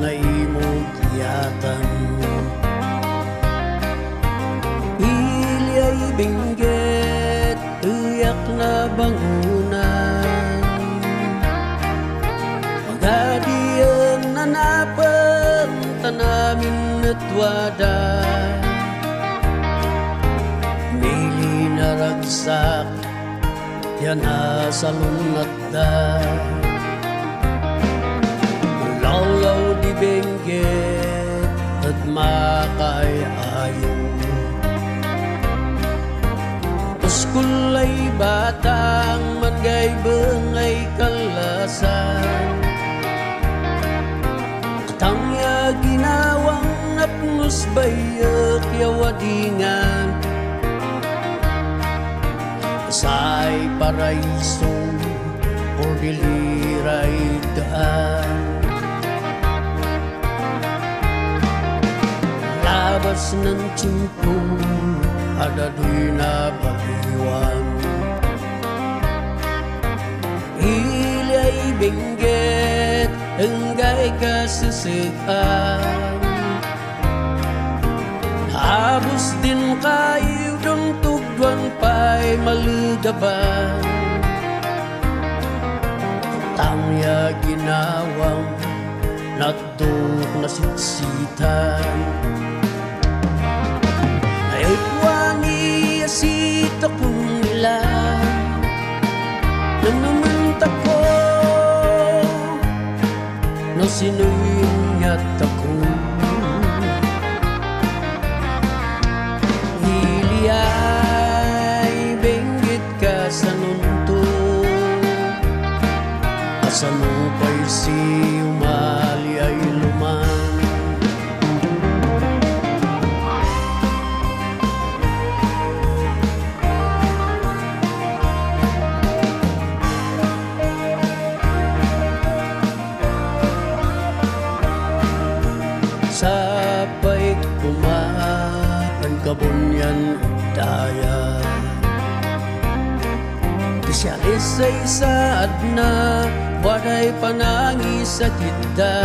nga imong giyatan. Ilyay binggit, iyak na bangunan, magadiyan nanapan tanamin at wadan. Mili na ragsak, yan na sa lunat da. Lawlaw di benggit at makaayayo. Puskulay batang mangay bengay kalasan. Katangya ginawang napnus bayak yawadingan. Say paraiso o diliray daan. Labas ng tiyempo, adadoy na bagiwan. Ilyay binggit, enggay kasisikan. Habos din kayo dong tugwan pa'y malugaban. Tangya ginawang natuk na siksitan. Ngayon wangi asita kong nila nang naman tako no sinuyin yat ako. Hiliyay benggit ka sa nunto, asanupay si umali ay luman. Sabay kumaan kabunyan daya. Kisyalis ay saad na waday panangis sa kita.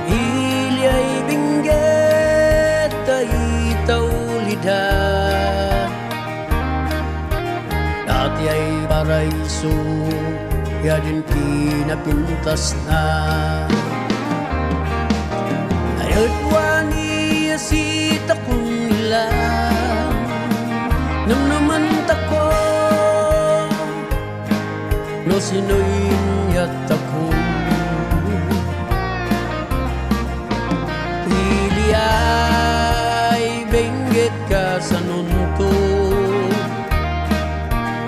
Ilyay binggit ay taulida. Dati ay paraiso, ya din pinapintas na. Ngayon wangi asita kong ilang nang naman tako no sinuyin yat ako. Hiliyay benggit ka sa nunto,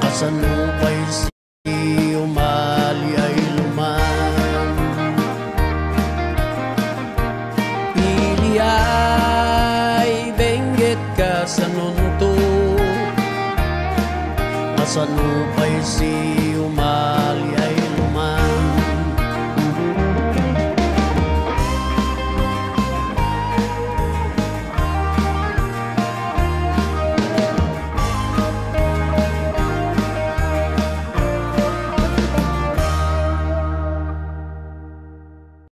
asanupay si umali ay luman. Hiliyay benggit ka sa nunto, asanupay si